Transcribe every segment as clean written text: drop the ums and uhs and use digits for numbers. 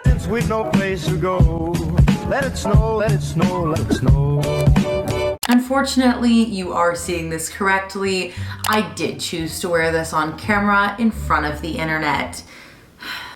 Since we've no place to go, let it snow, let it snow, let it snow. Unfortunately, you are seeing this correctly. I did choose to wear this on camera in front of the internet.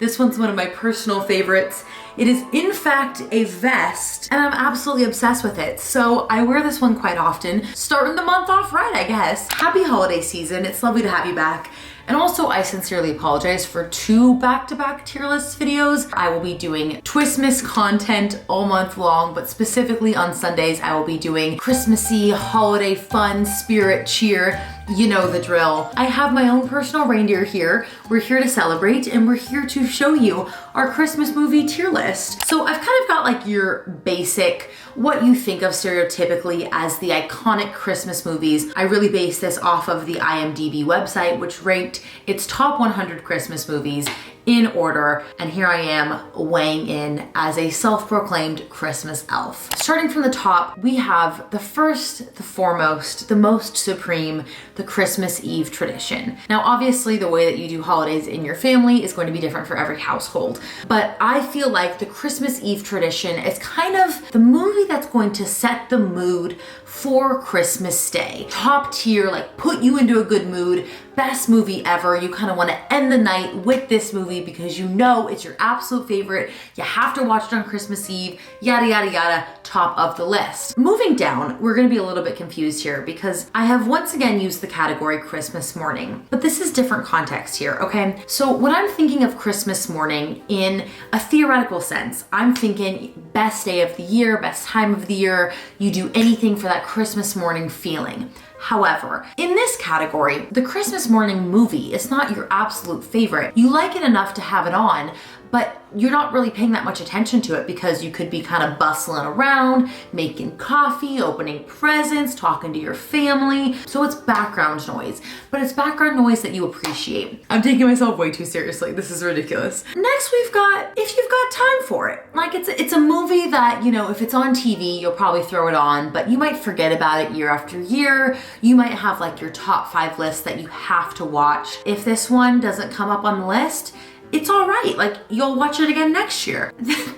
This one's one of my personal favorites. It is in fact a vest, and I'm absolutely obsessed with it. So I wear this one quite often, starting the month off right, I guess. Happy holiday season. It's lovely to have you back. And also, I sincerely apologize for 2 back-to-back tier list videos. I will be doing Twistmas content all month long, but specifically on Sundays, I will be doing Christmassy, holiday fun, spirit, cheer. You know the drill. I have my own personal reindeer here. We're here to celebrate, and we're here to show you our Christmas movie tier list. So I've kind of got like your basic, what you think of stereotypically as the iconic Christmas movies. I really base this off of the IMDb website, which ranked its top 100 Christmas movies in order, and here I am weighing in as a self-proclaimed Christmas elf. Starting from the top, we have the first, the foremost, the most supreme, the Christmas Eve tradition. Now, obviously, the way that you do holidays in your family is going to be different for every household, but I feel like the Christmas Eve tradition is kind of the movie that's going to set the mood for Christmas Day. Top tier, like put you into a good mood, best movie ever. You kind of want to end the night with this movie because you know it's your absolute favorite. You have to watch it on Christmas Eve, yada, yada, yada, top of the list. Moving down, we're going to be a little bit confused here because I have once again used the category Christmas morning, but this is different context here, okay? So when I'm thinking of Christmas morning in a theoretical sense, I'm thinking best day of the year, best time of the year, you do anything for that Christmas morning feeling. However, in this category, the Christmas morning movie is not your absolute favorite. You like it enough to have it on, but you're not really paying that much attention to it because you could be kind of bustling around, making coffee, opening presents, talking to your family. So it's background noise, but it's background noise that you appreciate. I'm taking myself way too seriously. This is ridiculous. Next, we've got if you've got time for it. Like it's a movie that, you know, if it's on TV, you'll probably throw it on, but you might forget about it year after year. You might have like your top 5 lists that you have to watch. If this one doesn't come up on the list, it's all right, like you'll watch it again next year.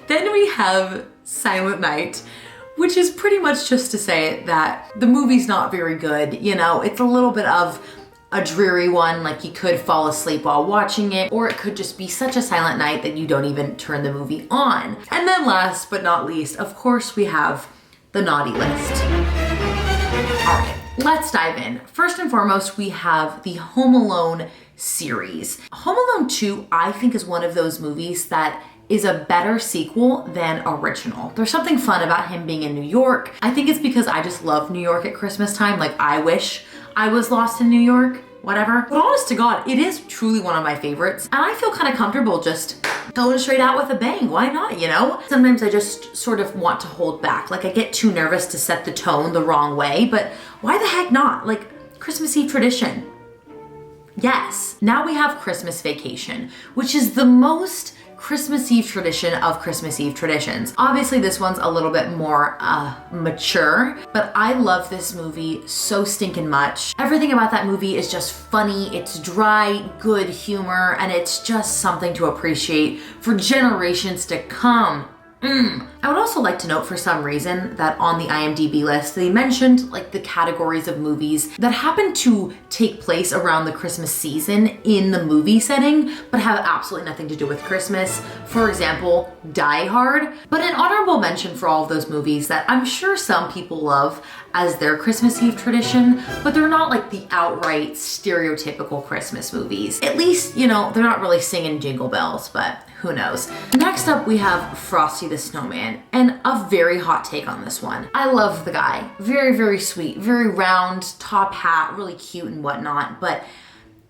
Then we have Silent Night, which is pretty much just to say that the movie's not very good. You know, it's a little bit of a dreary one, like you could fall asleep while watching it, or it could just be such a silent night that you don't even turn the movie on. And then last but not least, of course, we have the naughty list. All right, let's dive in. First and foremost, we have the Home Alone series. Home Alone 2, I think, is one of those movies that is a better sequel than original. There's something fun about him being in New York. I think it's because I just love New York at Christmas time. Like, I wish I was lost in New York, whatever. But honest to God, it is truly one of my favorites. And I feel kind of comfortable just going straight out with a bang. Why not, you know? Sometimes I just sort of want to hold back. Like, I get too nervous to set the tone the wrong way, but why the heck not? Like, Christmas Eve tradition. Yes. Now we have Christmas Vacation, which is the most Christmas Eve tradition of Christmas Eve traditions. Obviously, this one's a little bit more mature, but I love this movie so stinking much. Everything about that movie is just funny, it's dry, good humor, and it's just something to appreciate for generations to come. I would also like to note for some reason that on the IMDb list, they mentioned like the categories of movies that happen to take place around the Christmas season in the movie setting, but have absolutely nothing to do with Christmas. For example, Die Hard. But an honorable mention for all of those movies that I'm sure some people love as their Christmas Eve tradition, but they're not like the outright stereotypical Christmas movies. At least, you know, they're not really singing jingle bells, but who knows? Next up, we have Frosty the Snowman, and a very hot take on this one. I love the guy. Very, very sweet, very round, top hat, really cute and whatnot, but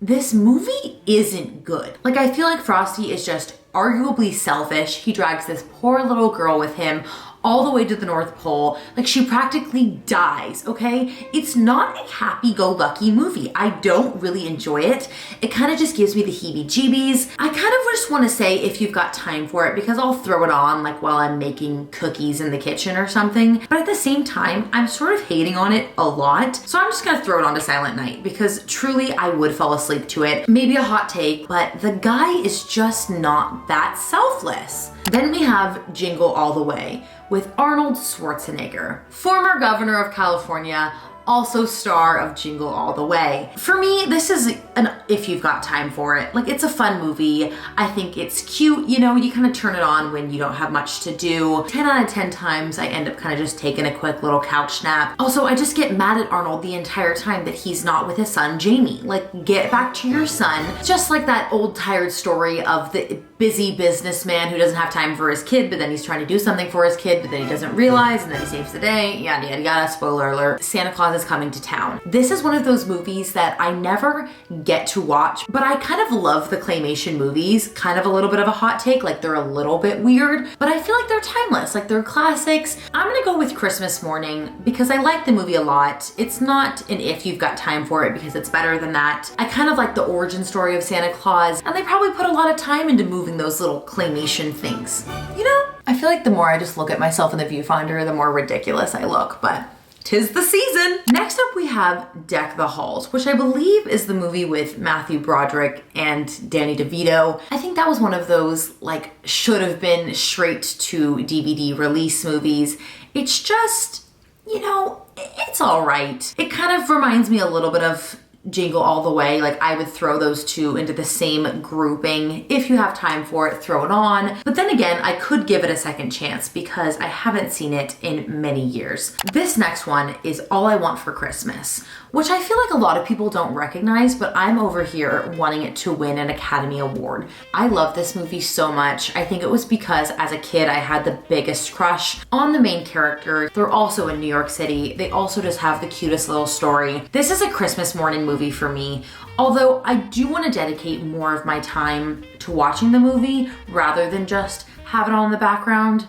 this movie isn't good. Like, I feel like Frosty is just arguably selfish. He drags this poor little girl with him all the way to the North Pole. Like, she practically dies, okay? It's not a happy-go-lucky movie. I don't really enjoy it. It kind of just gives me the heebie-jeebies. I kind of just want to say if you've got time for it, because I'll throw it on like while I'm making cookies in the kitchen or something. But at the same time, I'm sort of hating on it a lot. So I'm just gonna throw it on to Silent Night because truly I would fall asleep to it. Maybe a hot take, but the guy is just not that selfless. Then we have Jingle All the Way with Arnold Schwarzenegger, former governor of California, also star of Jingle All the Way. For me, this is an if you've got time for it. Like, it's a fun movie. I think it's cute. You know, you kind of turn it on when you don't have much to do. 10 out of 10 times, I end up kind of just taking a quick little couch nap. Also, I just get mad at Arnold the entire time that he's not with his son, Jamie. Like, get back to your son. Just like that old tired story of the busy businessman who doesn't have time for his kid, but then he's trying to do something for his kid, but then he doesn't realize, and then he saves the day, yada, yada, yada. Spoiler alert, Santa Claus is coming to town. This is one of those movies that I never get to watch, but I kind of love the claymation movies. Kind of a little bit of a hot take, like they're a little bit weird, but I feel like they're timeless, like they're classics. I'm gonna go with Christmas Morning because I like the movie a lot. It's not an if you've got time for it because it's better than that. I kind of like the origin story of Santa Claus, and they probably put a lot of time into moving those little claymation things. You know, I feel like the more I just look at myself in the viewfinder, the more ridiculous I look, but 'tis the season. Next up we have Deck the Halls, which I believe is the movie with Matthew Broderick and Danny DeVito. I think that was one of those like should have been straight to DVD release movies. It's just, you know, it's all right. It kind of reminds me a little bit of Jingle All the Way. Like, I would throw those two into the same grouping. If you have time for it, throw it on. But then again, I could give it a second chance because I haven't seen it in many years. This next one is All I Want for Christmas, which I feel like a lot of people don't recognize, but I'm over here wanting it to win an Academy Award. I love this movie so much. I think it was because as a kid, I had the biggest crush on the main character. They're also in New York City. They also just have the cutest little story. This is a Christmas morning movie for me, although I do want to dedicate more of my time to watching the movie rather than just have it on in the background.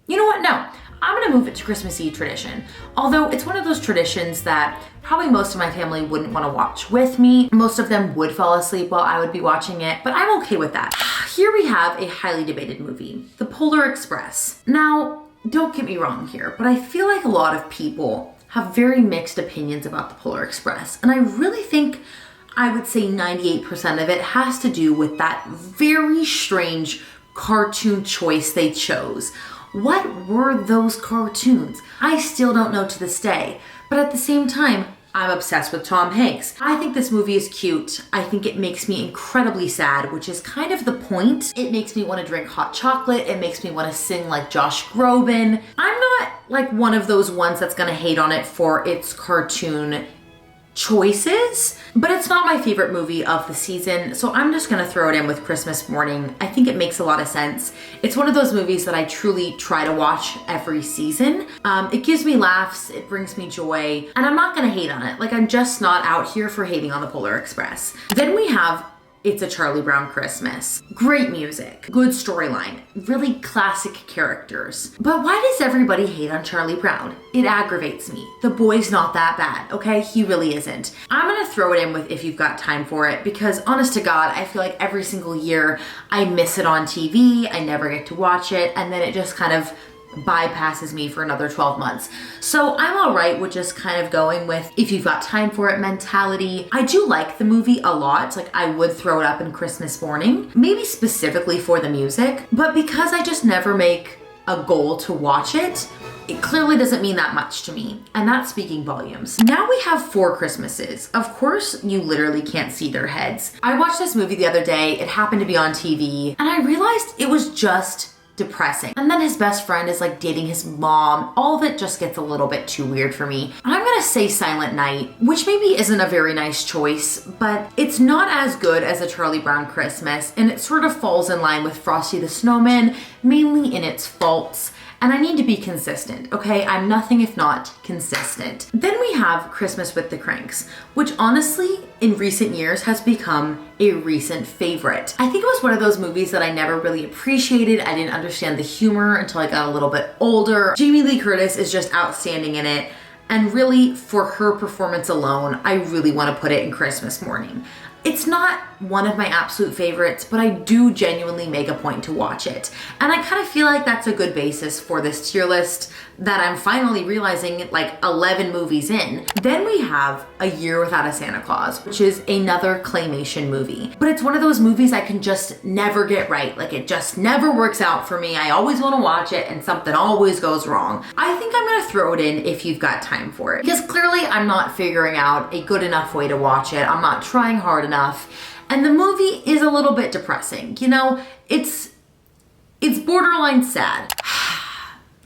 You know what? No. I'm gonna move it to Christmas Eve tradition. Although it's one of those traditions that probably most of my family wouldn't wanna watch with me. Most of them would fall asleep while I would be watching it, but I'm okay with that. Here we have a highly debated movie, The Polar Express. Now, don't get me wrong here, but I feel like a lot of people have very mixed opinions about The Polar Express. And I really think, I would say 98% of it has to do with that very strange cartoon choice they chose. What were those cartoons? I still don't know to this day. But at the same time, I'm obsessed with Tom Hanks. I think this movie is cute. I think it makes me incredibly sad, which is kind of the point. It makes me want to drink hot chocolate. It makes me want to sing like Josh Groban. I'm not like one of those ones that's gonna hate on it for its cartoon choices, but it's not my favorite movie of the season, so I'm just gonna throw it in with Christmas Morning. I think it makes a lot of sense. It's one of those movies that I truly try to watch every season. It gives me laughs, it brings me joy, and I'm not gonna hate on it. Like, I'm just not out here for hating on The Polar Express. Then we have It's a Charlie Brown Christmas. Great music, good storyline, really classic characters. But why does everybody hate on Charlie Brown? It aggravates me. The boy's not that bad, okay? He really isn't. I'm gonna throw it in with If You've Got Time for It because honest to God, I feel like every single year I miss it on TV, I never get to watch it, and then it just kind of bypasses me for another 12 months. So I'm all right with just kind of going with if you've got time for it mentality. I do like the movie a lot. Like, I would throw it up in Christmas Morning, maybe specifically for the music, but because I just never make a goal to watch it, it clearly doesn't mean that much to me, and that's speaking volumes. Now we have Four Christmases. Of course, you literally can't see their heads. I watched this movie the other day. It happened to be on TV, and I realized it was just depressing. And then his best friend is like dating his mom. All of it just gets a little bit too weird for me. I'm gonna say Silent Night, which maybe isn't a very nice choice, but it's not as good as A Charlie Brown Christmas, and it sort of falls in line with Frosty the Snowman, mainly in its faults. and I need to be consistent, okay? I'm nothing if not consistent. Then we have Christmas with the Cranks, which honestly, in recent years has become a recent favorite. I think it was one of those movies that I never really appreciated. I didn't understand the humor until I got a little bit older. Jamie Lee Curtis is just outstanding in it. And really, for her performance alone, I really want to put it in Christmas morning. It's not one of my absolute favorites, but I do genuinely make a point to watch it. And I kind of feel like that's a good basis for this tier list that I'm finally realizing like 11 movies in. Then we have A Year Without a Santa Claus, which is another claymation movie. But it's one of those movies I can just never get right. Like it just never works out for me. I always want to watch it and something always goes wrong. I think I'm gonna throw it in if you've got time for it. Because clearly I'm not figuring out a good enough way to watch it. I'm not trying hard enough. And the movie is a little bit depressing. You know, it's borderline sad.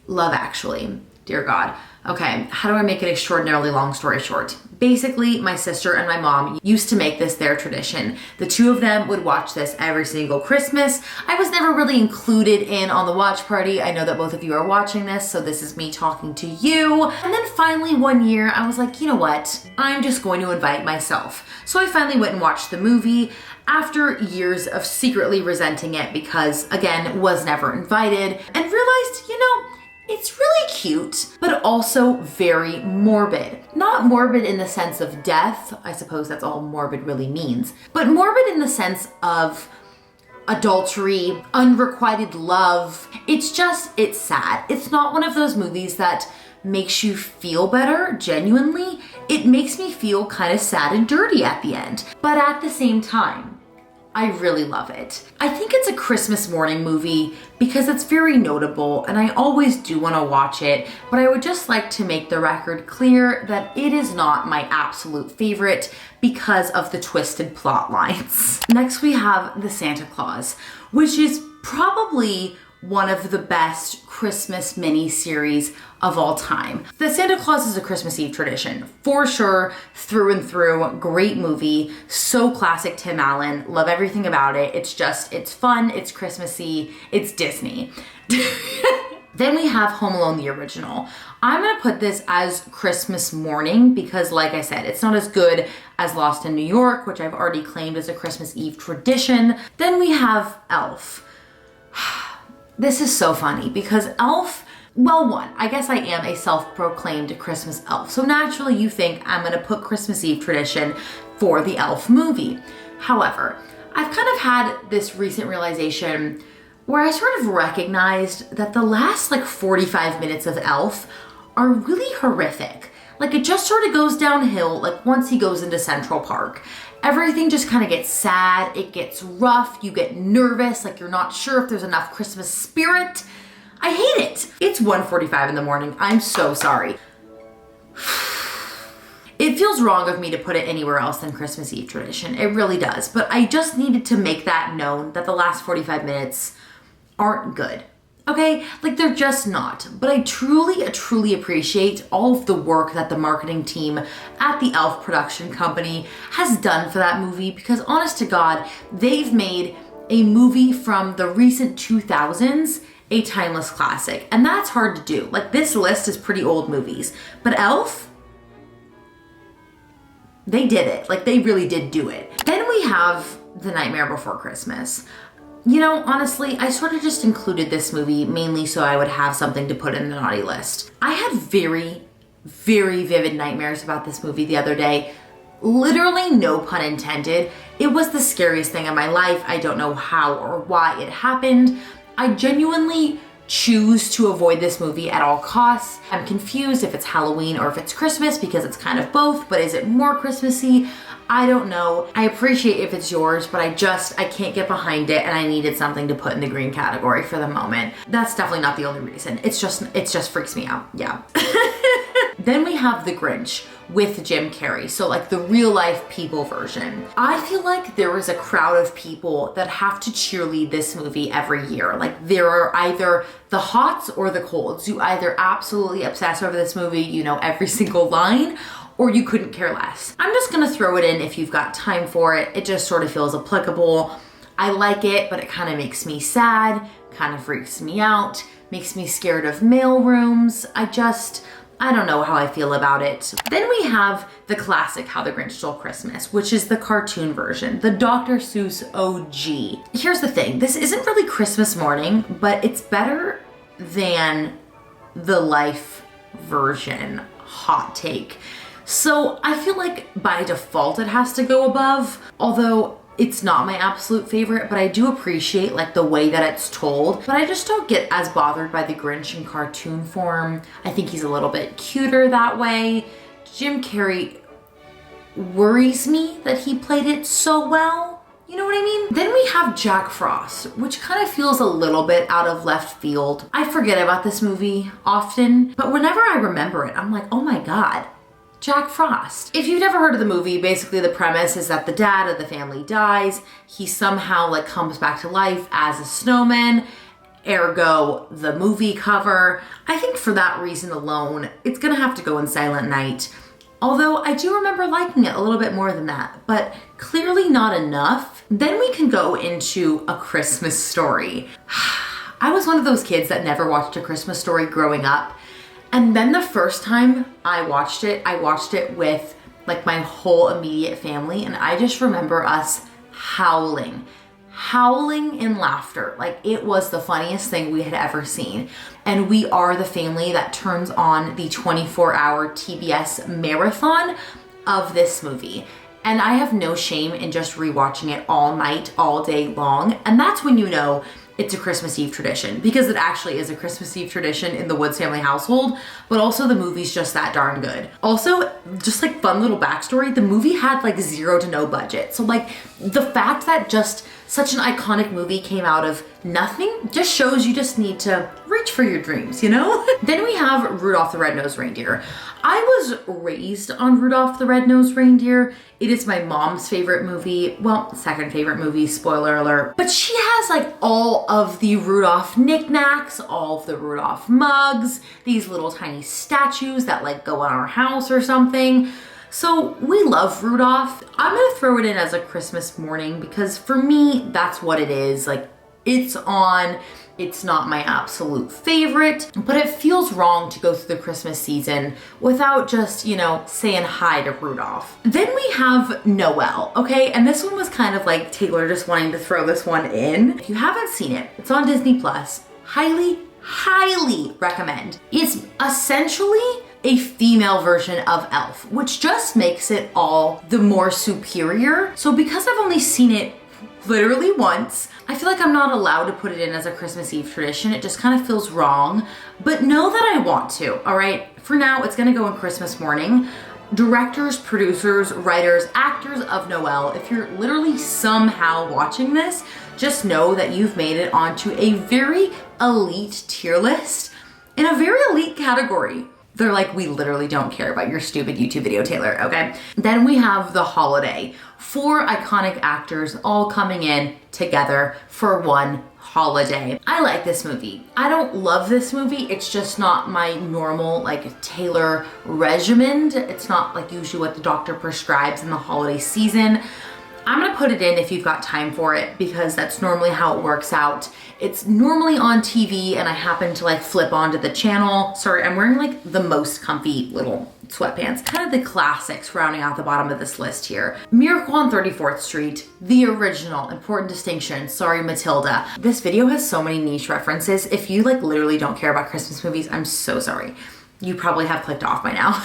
Love Actually, dear God. Okay, how do I make an extraordinarily long story short? Basically, my sister and my mom used to make this their tradition. The two of them would watch this every single Christmas. I was never really included in on the watch party. I know that both of you are watching this, so this is me talking to you. And then finally one year, I was like, you know what? I'm just going to invite myself. So I finally went and watched the movie after years of secretly resenting it because, again, was never invited, and realized, you know, it's really cute, but also very morbid. Not morbid in the sense of death, I suppose that's all morbid really means, but morbid in the sense of adultery, unrequited love. It's sad. It's not one of those movies that makes you feel better, genuinely. It makes me feel kind of sad and dirty at the end, but at the same time, I really love it. I think it's a Christmas morning movie because it's very notable and I always do want to watch it, but I would just like to make the record clear that it is not my absolute favorite because of the twisted plot lines. Next we have The Santa Claus, which is probably one of the best Christmas mini-series of all time. The Santa Claus is a Christmas Eve tradition, for sure, through and through. Great movie, so classic Tim Allen, love everything about it. It's fun, it's Christmassy, it's Disney. Then we have Home Alone, the original. I'm gonna put this as Christmas morning because, like I said, it's not as good as Lost in New York, which I've already claimed as a Christmas Eve tradition. Then we have Elf. This is so funny because Elf, well, one, I guess I am a self-proclaimed Christmas elf. So naturally you think I'm gonna put Christmas Eve tradition for the Elf movie. However, I've kind of had this recent realization where I sort of recognized that the last like 45 minutes of Elf are really horrific. Like it just sort of goes downhill like once he goes into Central Park. Everything just kind of gets sad, it gets rough, you get nervous, like you're not sure if there's enough Christmas spirit. I hate it. It's 1:45 in the morning, I'm so sorry. It feels wrong of me to put it anywhere else than Christmas Eve tradition, it really does, but I just needed to make that known that the last 45 minutes aren't good. Okay, like they're just not. But I truly appreciate all of the work that the marketing team at the Elf production company has done for that movie because honest to God, they've made a movie from the recent 2000s a timeless classic. And that's hard to do. Like this list is pretty old movies, but Elf, they did it. Like they really did do it. Then we have The Nightmare Before Christmas. You know, honestly, I sort of just included this movie mainly so I would have something to put in the naughty list. I had very vivid nightmares about this movie the other day. Literally, no pun intended. It was the scariest thing in my life. I don't know how or why it happened. I genuinely choose to avoid this movie at all costs. I'm confused if it's Halloween or if it's Christmas because it's kind of both, but is it more Christmassy? I don't know. I appreciate if it's yours, but I can't get behind it and I needed something to put in the green category for the moment. That's definitely not the only reason. It just freaks me out, yeah. Then we have The Grinch with Jim Carrey, so like the real life people version. I feel like there is a crowd of people that have to cheerlead this movie every year. Like there are either the hots or the colds. You either absolutely obsess over this movie, you know every single line, or you couldn't care less. I'm just gonna throw it in if you've got time for it. It just sort of feels applicable. I like it, but it kind of makes me sad kind of freaks me out, makes me scared of mail rooms. I don't know how I feel about it. Then we have the classic How the Grinch Stole Christmas, which is the cartoon version, the Dr. Seuss OG. Here's the thing, this isn't really Christmas morning, but it's better than the life version. Hot take. So I feel like by default it has to go above, although it's not my absolute favorite, but I do appreciate like the way that it's told. But I just don't get as bothered by the Grinch in cartoon form. I think he's a little bit cuter that way. Jim Carrey worries me that he played it so well. You know what I mean? Then we have Jack Frost, which kind of feels a little bit out of left field. I forget about this movie often, but whenever I remember it, I'm like, oh my God, Jack Frost. If you've never heard of the movie, basically the premise is that the dad of the family dies. He somehow like comes back to life as a snowman, ergo the movie cover. I think for that reason alone, it's gonna have to go in Silent Night. Although I do remember liking it a little bit more than that, but clearly not enough. Then we can go into A Christmas Story. I was one of those kids that never watched A Christmas Story growing up. And then the first time I watched it with like my whole immediate family, and I just remember us howling in laughter. Like it was the funniest thing we had ever seen. And we are the family that turns on the 24-hour TBS marathon of this movie. And I have no shame in just rewatching it all night, all day long. And that's when you know it's a Christmas Eve tradition, because it actually is a Christmas Eve tradition in the Woods family household, but also the movie's just that darn good. Also, just like fun little backstory, the movie had like 0 to no budget. So like the fact that just such an iconic movie came out of nothing just shows you just need to reach for your dreams, you know? Then we have Rudolph the Red-Nosed Reindeer. I was raised on Rudolph the Red-Nosed Reindeer. It is my mom's favorite movie. Well, second favorite movie, spoiler alert. But she has like all of the Rudolph knickknacks, all of the Rudolph mugs, these little tiny statues that like go in our house or something. So we love Rudolph. I'm gonna throw it in as a Christmas morning because for me, that's what it is. Like it's on. It's not my absolute favorite, but it feels wrong to go through the Christmas season without just, you know, saying hi to Rudolph. Then we have Noel, okay? And this one was kind of like Taylor just wanting to throw this one in. If you haven't seen it, it's on Disney Plus. Highly recommend. It's essentially a female version of Elf, which just makes it all the more superior. So because I've only seen it literally once, I feel like I'm not allowed to put it in as a Christmas Eve tradition. It just kind of feels wrong, but know that I want to, all right? For now, it's gonna go in Christmas morning. Directors, producers, writers, actors of Noel, if you're literally somehow watching this, just know that you've made it onto a very elite tier list in a very elite category. They're like, we literally don't care about your stupid YouTube video, Taylor, okay? Then we have The Holiday. 4 iconic actors all coming in together for one holiday. I like this movie. I don't love this movie. It's just not my normal like Taylor regimen. It's not like usually what the doctor prescribes in the holiday season. I'm gonna put it in if you've got time for it because that's normally how it works out. It's normally on TV and I happen to like flip onto the channel. Sorry, I'm wearing like the most comfy little sweatpants. Kind of the classics rounding out the bottom of this list here. Miracle on 34th Street, the original, important distinction, sorry Matilda. This video has so many niche references. If you like literally don't care about Christmas movies, I'm so sorry. You probably have clicked off by now.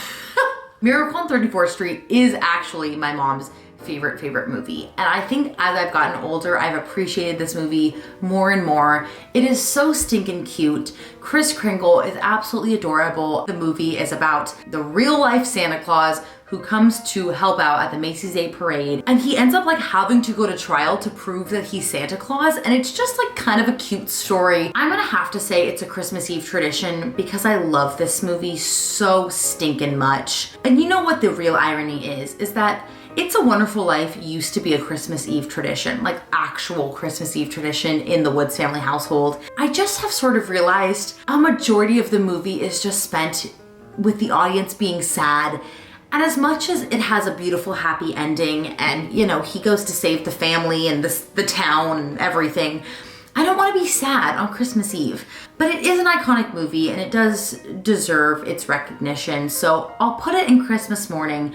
Miracle on 34th Street is actually my mom's favorite movie. And I think as I've gotten older, I've appreciated this movie more and more. It is so stinking cute. Kris Kringle is absolutely adorable. The movie is about the real life Santa Claus who comes to help out at the Macy's Day Parade. And he ends up like having to go to trial to prove that he's Santa Claus. And it's just like kind of a cute story. I'm gonna have to say it's a Christmas Eve tradition because I love this movie so stinking much. And you know what the real irony is that It's a Wonderful Life used to be a Christmas Eve tradition, like actual Christmas Eve tradition in the Woods family household. I just have sort of realized a majority of the movie is just spent with the audience being sad. And as much as it has a beautiful happy ending and, you know, he goes to save the family and the town and everything, I don't want to be sad on Christmas Eve, but it is an iconic movie and it does deserve its recognition, so I'll put it in Christmas morning.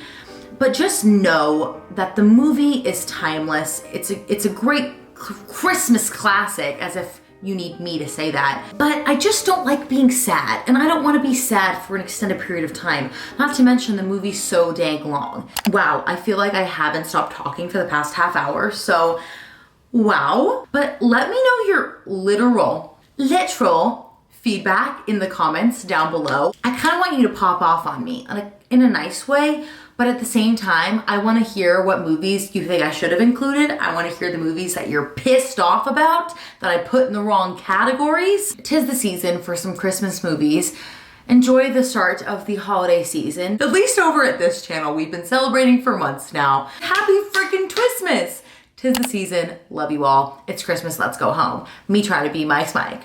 But just know that the movie is timeless. It's a great Christmas classic, as if you need me to say that. But I just don't like being sad, and I don't want to be sad for an extended period of time. Not to mention the movie's so dang long. Wow, I feel like I haven't stopped talking for the past half hour, so wow. But let me know your literal feedback in the comments down below. I kind of want you to pop off on me in a nice way, but at the same time, I want to hear what movies you think I should have included. I want to hear the movies that you're pissed off about, that I put in the wrong categories. 'Tis the season for some Christmas movies. Enjoy the start of the holiday season. At least over at this channel, we've been celebrating for months now. Happy freaking Twistmas! 'Tis the season. Love you all. It's Christmas. Let's go home. Me trying to be Mike's Mike.